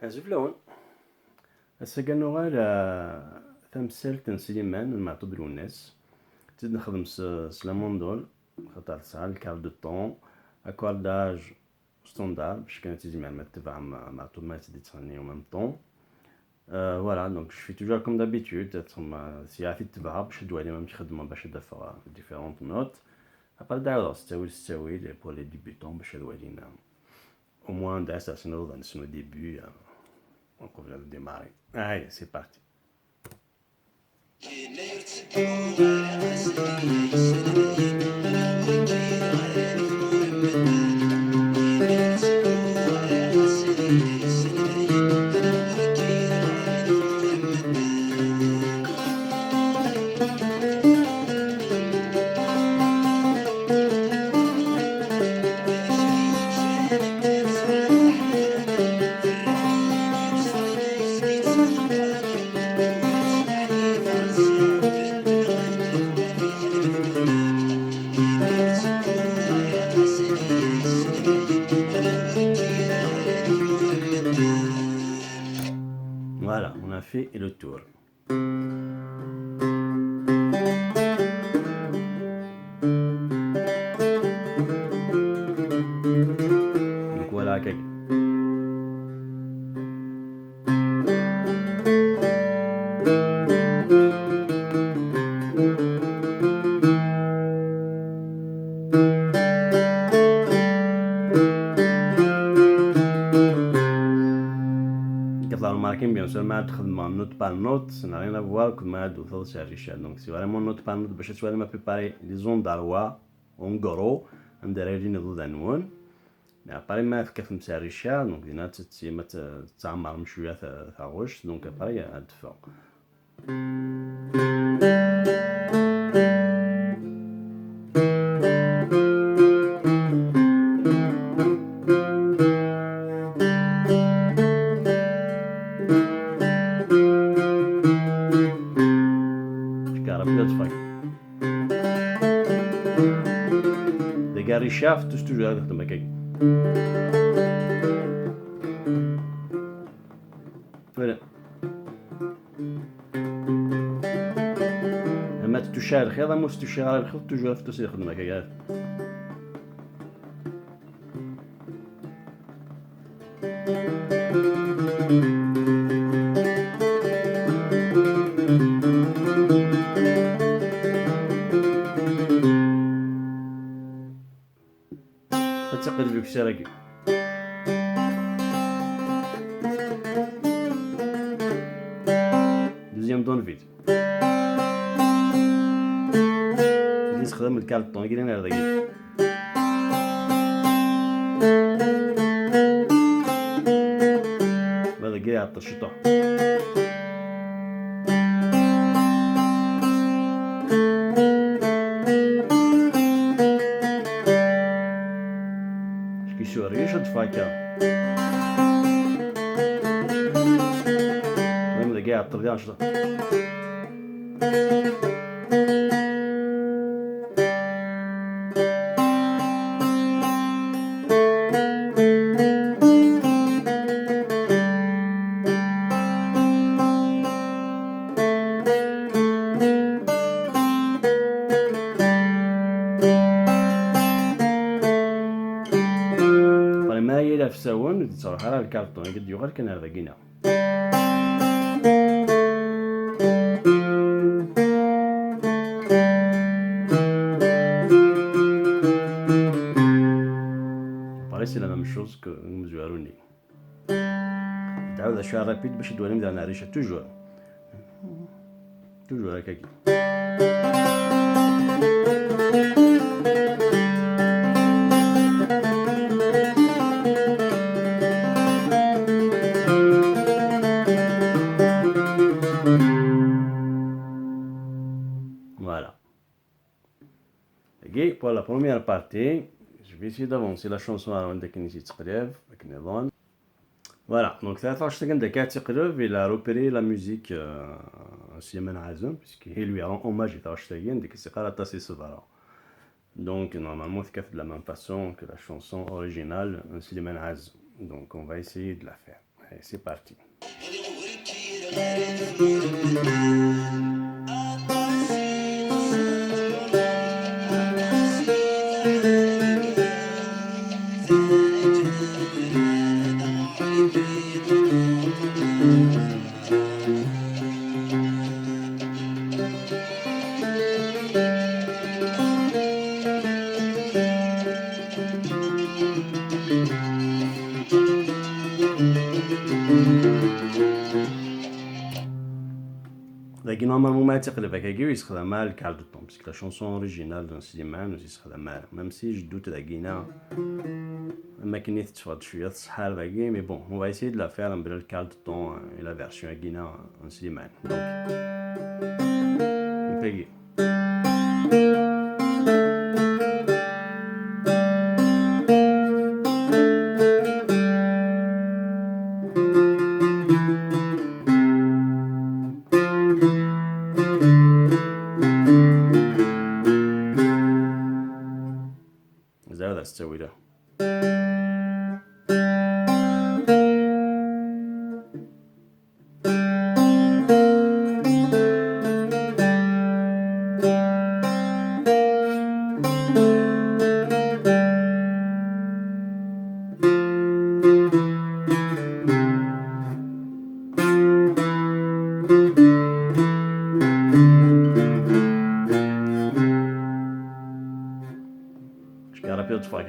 Matoub Lounes. هسا نغال تمثلت سليمان Matoub Lounes. تزيد نخدم سلامون دول خاطر تسعى الكارت دو طون Accordage Standard باش كانت تيجي مع تبع Matoub ما تدي تغني au même temps. Voilà, donc je fais toujours comme d'habitude, si عرفتي تتبعها باش تدوي لي مام تخدم باش تدفع différentes notes. Après داو تستوي pour les débutants باش تدوي لينا au moins 10 سنة au début. On vient de démarrer. Allez, c'est parti. Voilà, on a fait le tour. Donc voilà, bien sûr, ma note par note, ça n'a rien à voir avec ma d'autres services. Donc, c'est vraiment note par note. Je vais me préparer les ondes d'arwa, en gros, en derrière nous d'anouan. Mais après, ma fait comme service, donc il y a cette ça marche chouette à gauche, donc après il y a de fort. Richard, tout toujours avec le mec. Voilà. لما تتشعر الخير ما تتشعر الخير toujours في تسير خدمة كيف. تقلب بكسرك. Deuxième dans le vide. نستخدم الكارت طون كده نرد كده. هذا كده على الشطة. ريش الفاكهة المهم ده قاعد طردان شطة في سوون تصرح على الكارتون قد يغير كان هذا قينا باريس la même chose que nous avons dit تعود اشياء رابيد باش تدوي نبدا نعريشها toujours هكاك Voilà. Et pour la première partie, je vais essayer d'avancer la chanson à Voilà, donc ça fait il a repéré la musique Slimane Azem, puisqu'il lui rend hommage à Donc normalement c'est de la même façon que la chanson originale Slimane Azem. Donc on va essayer de la faire. Allez, c'est parti. لكن normalement ما تقلب هكاكي يستخدمها الكارد دو طون باسكو لا شونسون اوريجينال دون سليمان يستخدمها ميم سي جو دوت لقينا ما كني تتفرض شويه تصحى باقي مي بون on va essayer de la faire بلا الكارد دو طون et la version لقينا en سليمان دونك نبقي زاوية تسوي ده Je vais rappeler autre fois.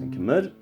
نكمل.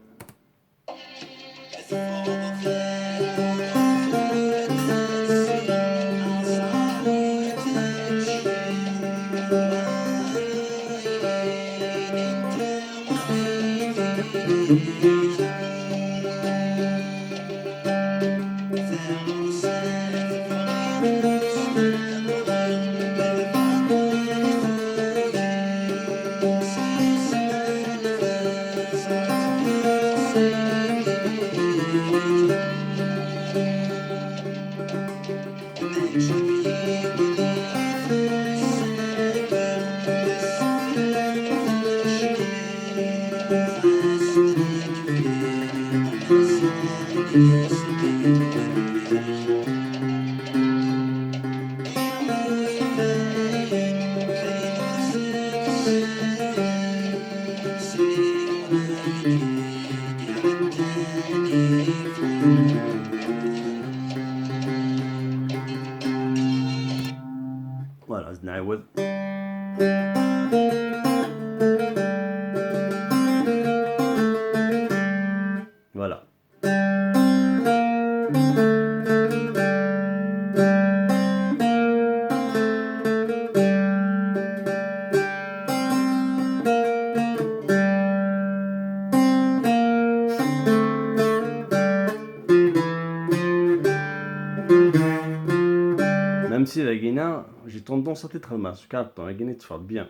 Voilà, نعاود. Voilà. Même si la guina, j'ai tendance à être masse, car la guina te fait bien.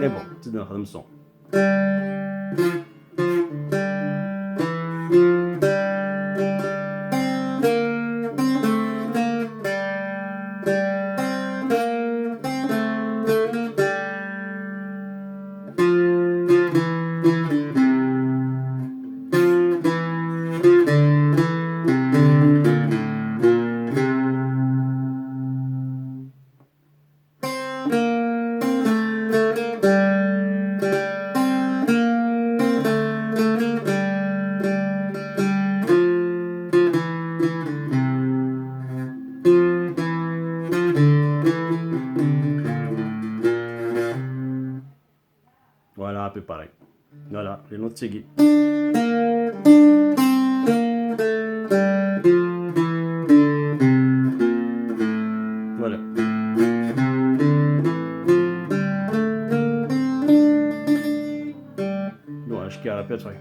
Mais bon, c'est dans le son. Voilà, un peu pareil. Voilà, les notes seguies. Voilà. Non, je garde la pièce, ouais.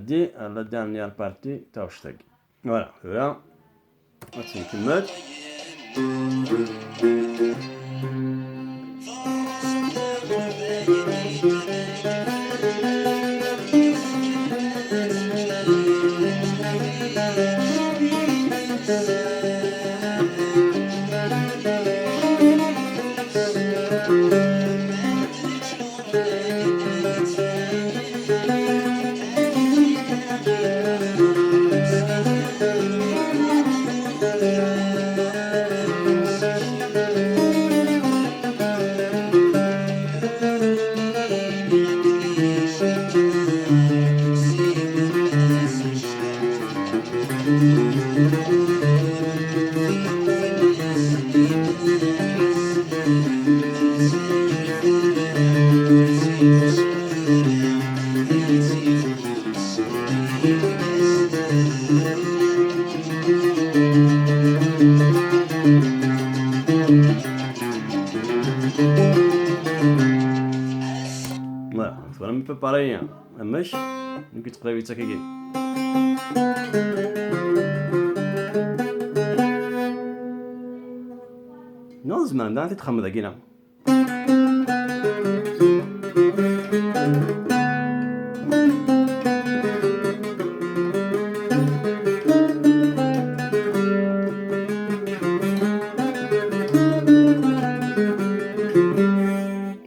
نعدي على dernière partie تاع الشتاق. فوالا هنا غادي نكمل. Voilà, un peu pareil, hein. Un mèche, une petite prévue de ça qui est. Non, c'est maintenant, tu te ramènes à Guinée.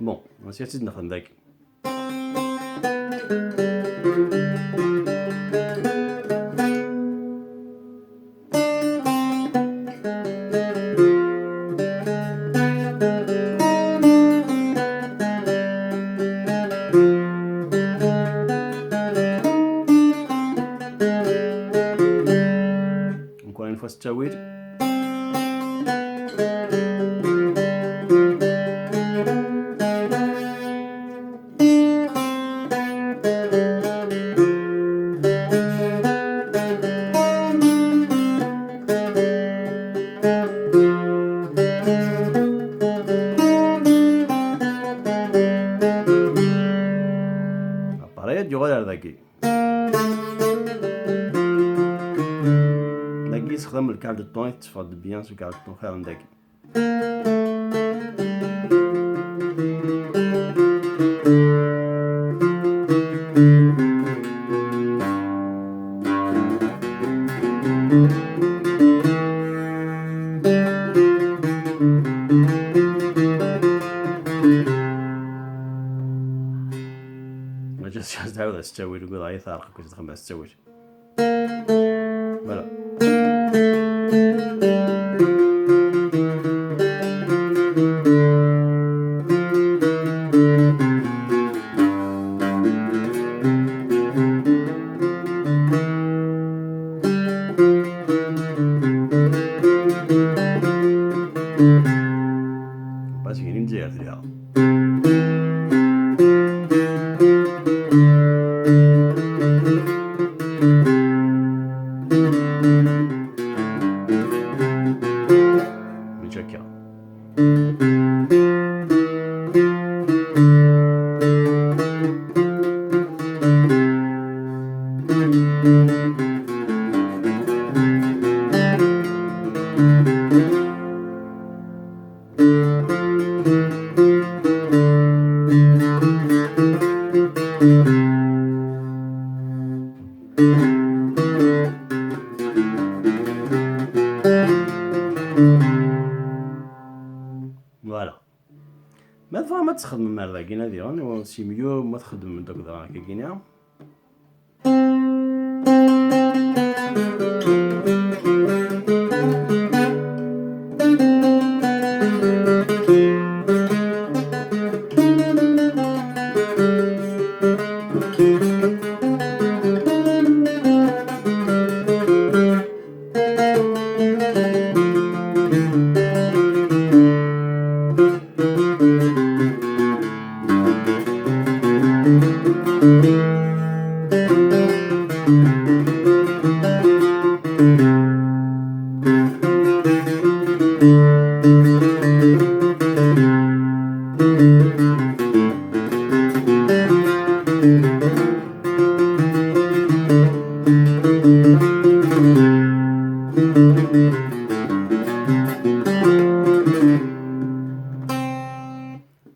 Bon, on va essayer de faire un deck. Encore une fois, c'est Tawid. Pareil, du rôle d'Aki. D'Aki se rame le quart de temps et tu fais bien ce quart de temps faire un d'Aki. جالس تعود تسوي تقول هاي ثارق كنت تخمس تسوي. Voilà. Pas si une idée à dire. Voilà. Maintenant, ما تخدم مع الراكينة ديالهم سي ميو ما تخدم دوك الراكينة.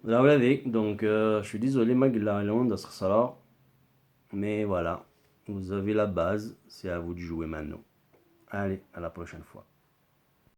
Là, voilà, donc je suis désolé, mais voilà, vous avez la base, c'est à vous de jouer maintenant. Allez, à la prochaine fois.